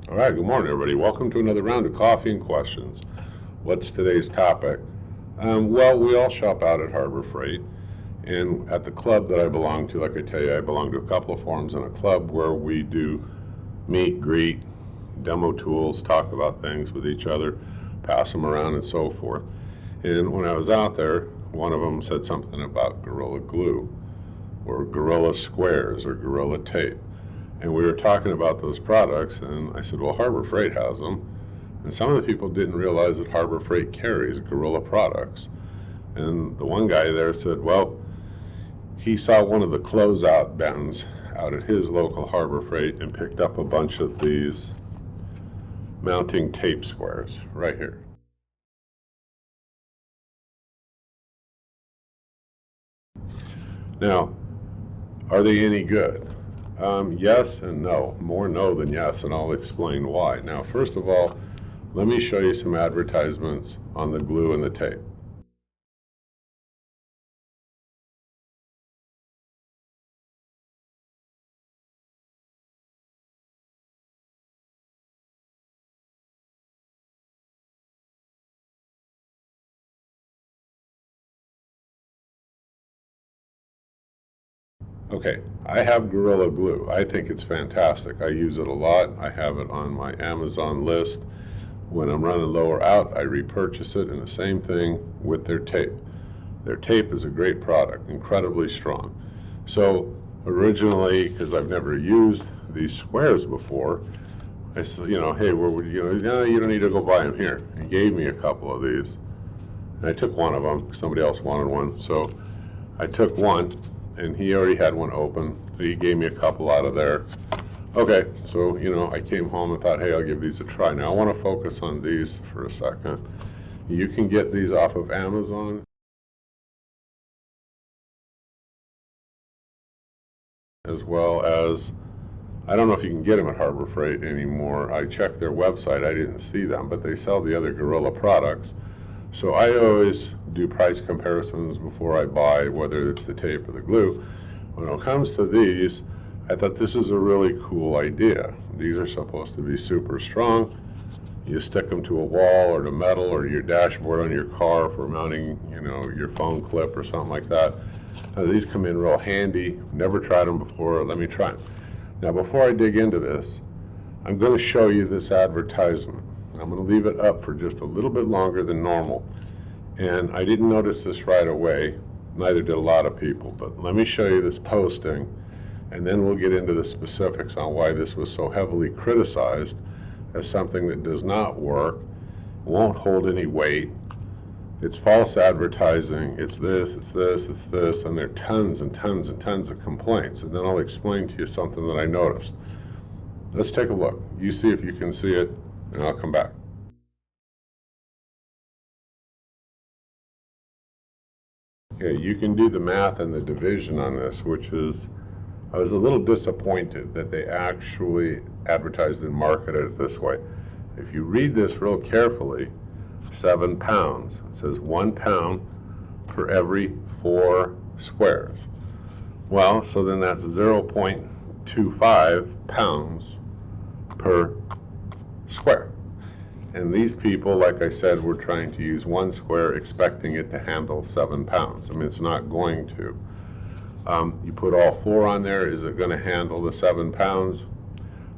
All right, good morning, everybody. Welcome to another round of coffee and questions. What's today's topic? Well, we all shop out at Harbor Freight, and at the club that I belong to, like I tell you, I belong to a couple of forums in a club where we do meet, greet, demo tools, talk about things with each other, pass them around, and so forth. And when I was out there, one of them said something about Gorilla Glue, or Gorilla Squares, or Gorilla Tape. And we were talking about those products, and I said, well, Harbor Freight has them. And some of the people didn't realize that Harbor Freight carries Gorilla products. And the one guy there said, well, he saw one of the closeout bins out at his local Harbor Freight and picked up a bunch of these mounting tape squares right here. Now, are they any good? Yes and no. More no than yes, and I'll explain why. Now, first of all, let me show you some advertisements on the glue and the tape. Okay, I have Gorilla Glue. I think it's fantastic. I use it a lot. I have it on my Amazon list. When I'm running low or out, I repurchase it, and the same thing with their tape. Their tape is a great product, incredibly strong. So originally, because I've never used these squares before, I said, hey, where would you don't need to go buy them here. He gave me a couple of these, and I took one of them. Somebody else wanted one, so I took one, and he already had one open. He gave me a couple out of there. Okay, so, I came home and thought, hey, I'll give these a try. Now, I want to focus on these for a second. You can get these off of Amazon. As well as, I don't know if you can get them at Harbor Freight anymore. I checked their website, I didn't see them, but they sell the other Gorilla products. So I always do price comparisons before I buy, whether it's the tape or the glue. When it comes to these, I thought this is a really cool idea. These are supposed to be super strong. You stick them to a wall or to metal or your dashboard on your car for mounting, your phone clip or something like that. These come in real handy. Never tried them before. Let me try them. Now, before I dig into this, I'm going to show you this advertisement. I'm going to leave it up for just a little bit longer than normal. And I didn't notice this right away. Neither did a lot of people. But let me show you this posting, and then we'll get into the specifics on why this was so heavily criticized as something that does not work, won't hold any weight. It's false advertising. It's this, it's this, it's this, and there are tons and tons and tons of complaints. And then I'll explain to you something that I noticed. Let's take a look. You see if you can see it, and I'll come back. Okay, you can do the math and the division on this, which is, I was a little disappointed that they actually advertised and marketed it this way. If you read this real carefully, 7 pounds. It says 1 pound per every 4 squares. Well, so then that's 0.25 pounds per square. And these people, like I said, were trying to use 1 square expecting it to handle 7 pounds. I mean, it's not going to. You put all 4 on there, is it going to handle the 7 pounds?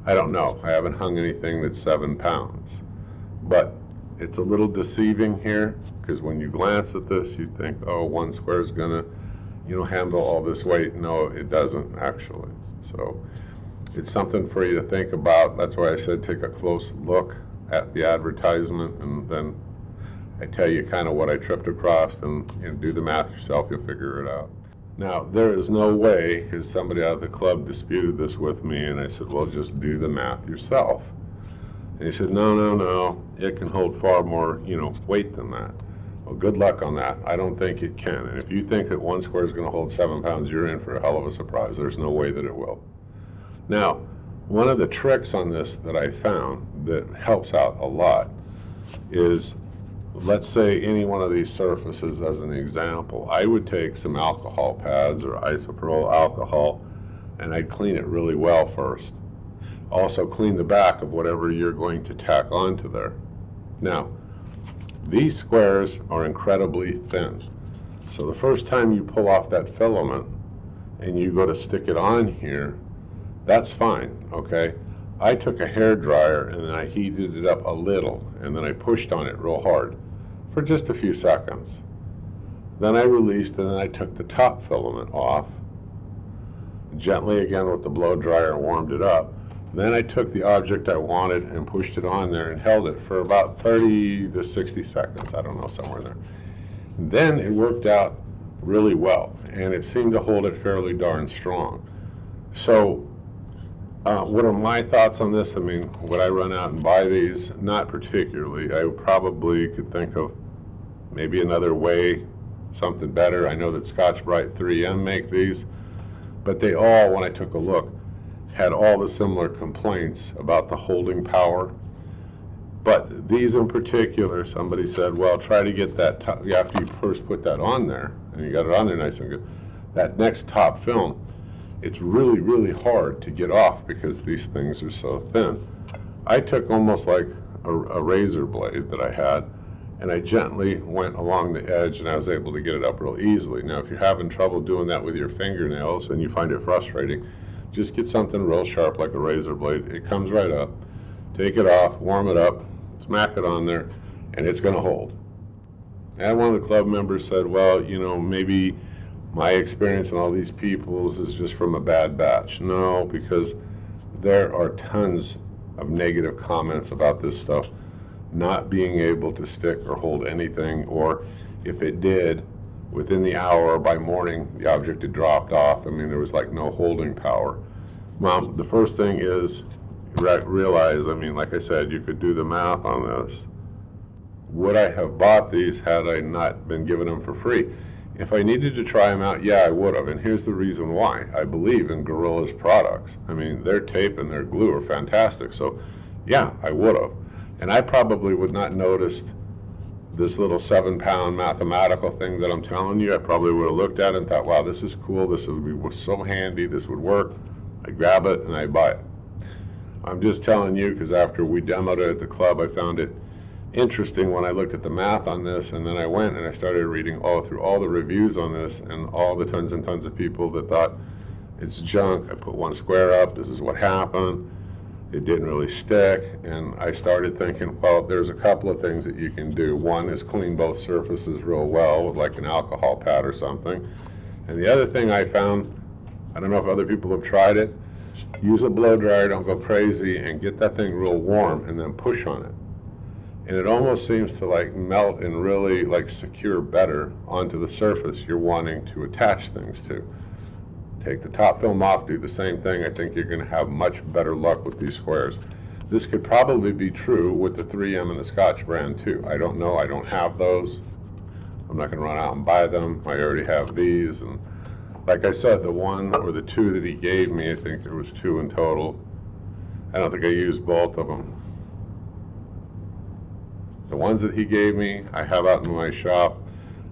I don't know. I haven't hung anything that's 7 pounds. But it's a little deceiving here, because when you glance at this, you think, oh, 1 square is going to, handle all this weight. No, it doesn't actually. So it's something for you to think about. That's why I said take a close look at the advertisement, and then I tell you kind of what I tripped across, and do the math yourself. You'll figure it out. Now, there is no way, because somebody out of the club disputed this with me, and I said, well, just do the math yourself. And he said, no, it can hold far more, weight than that. Well, good luck on that. I don't think it can. And if you think that 1 square is going to hold 7 pounds, you're in for a hell of a surprise. There's no way that it will. Now, one of the tricks on this that I found that helps out a lot is, let's say any one of these surfaces as an example, I would take some alcohol pads or isopropyl alcohol, and I'd clean it really well first. Also clean the back of whatever you're going to tack onto there. Now, these squares are incredibly thin. So the first time you pull off that filament and you go to stick it on here, that's fine, okay? I took a hair dryer and then I heated it up a little and then I pushed on it real hard for just a few seconds. Then I released and then I took the top filament off, gently again with the blow dryer and warmed it up. Then I took the object I wanted and pushed it on there and held it for about 30 to 60 seconds, I don't know, somewhere there. Then it worked out really well and it seemed to hold it fairly darn strong. So what are my thoughts on this? I mean, would I run out and buy these? Not particularly. I probably could think of maybe another way, something better. I know that Scotch-Brite 3M make these, but they all, when I took a look, had all the similar complaints about the holding power. But these in particular, somebody said, well, try to get that top, after you first put that on there, and you got it on there nice and good, that next top film, it's really, really hard to get off because these things are so thin. I took almost like a razor blade that I had, and I gently went along the edge and I was able to get it up real easily. Now, if you're having trouble doing that with your fingernails and you find it frustrating, just get something real sharp like a razor blade. It comes right up. Take it off, warm it up, smack it on there, and it's going to hold. And one of the club members said, well, you know, maybe my experience and all these people's is just from a bad batch. No, because there are tons of negative comments about this stuff not being able to stick or hold anything, or if it did, within the hour or by morning, the object had dropped off. I mean, there was like no holding power. Well, the first thing is realize, I mean, like I said, you could do the math on this. Would I have bought these had I not been given them for free? If I needed to try them out, yeah, I would have. And here's the reason why. I believe in Gorilla's products. I mean, their tape and their glue are fantastic. So, yeah, I would have. And I probably would not noticed this little 7-pound mathematical thing that I'm telling you. I probably would have looked at it and thought, wow, this is cool. This would be so handy. This would work. I grab it and I buy it. I'm just telling you because after we demoed it at the club, I found it interesting when I looked at the math on this, and then I went and I started reading all through all the reviews on this and all the tons and tons of people that thought it's junk. I put one square up, this is what happened, it didn't really stick, and I started thinking, well, there's a couple of things that you can do. One is clean both surfaces real well with like an alcohol pad or something, and the other thing I found, I don't know if other people have tried it, use a blow dryer, don't go crazy, and get that thing real warm and then push on it. And it almost seems to like melt and really like secure better onto the surface you're wanting to attach things to. Take the top film off, do the same thing. I think you're going to have much better luck with these squares. This could probably be true with the 3M and the Scotch brand too. I don't know, I don't have those. I'm not going to run out and buy them. I already have these, and like I said, the one or the two that he gave me, I think there was 2 in total. I don't think I used both of them. The ones that he gave me, I have out in my shop.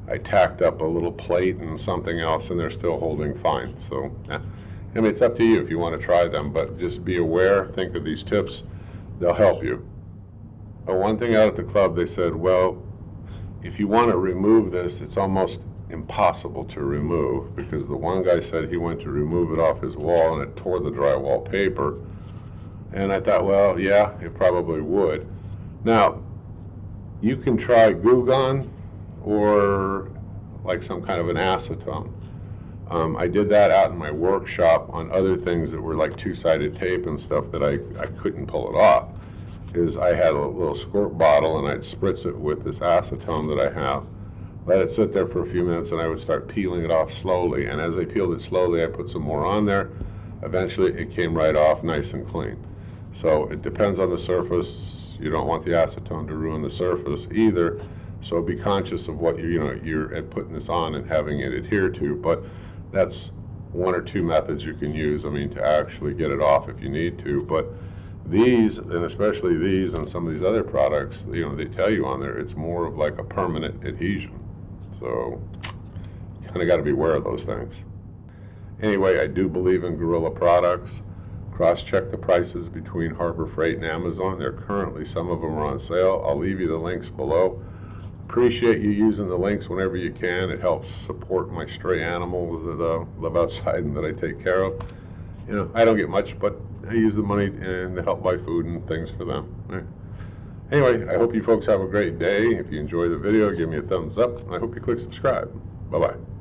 I tacked up a little plate and something else, and they're still holding fine. So, I mean, it's up to you if you want to try them, but just be aware, think of these tips, they'll help you. But one thing out at the club, they said, well, if you want to remove this, it's almost impossible to remove, because the one guy said he went to remove it off his wall and it tore the drywall paper. And I thought, well, yeah, it probably would. Now, you can try Goo Gone or like some kind of an acetone. I did that out in my workshop on other things that were like 2-sided tape and stuff that I couldn't pull it off. Is I had a little squirt bottle and I'd spritz it with this acetone that I have, let it sit there for a few minutes, and I would start peeling it off slowly. And as I peeled it slowly, I put some more on there. Eventually it came right off nice and clean. So it depends on the surface. You don't want the acetone to ruin the surface either, so be conscious of what you're putting this on and having it adhere to. But that's 1 or 2 methods you can use, I mean, to actually get it off if you need to. But these, and especially these and some of these other products, they tell you on there it's more of like a permanent adhesion. So kind of got to be aware of those things. Anyway, I do believe in Gorilla products. Cross-check the prices between Harbor Freight and Amazon. They're currently, some of them are on sale. I'll leave you the links below. Appreciate you using the links whenever you can. It helps support my stray animals that live outside and that I take care of. You know, I don't get much, but I use the money to help buy food and things for them. Right. Anyway, I hope you folks have a great day. If you enjoy the video, give me a thumbs up. I hope you click subscribe. Bye-bye.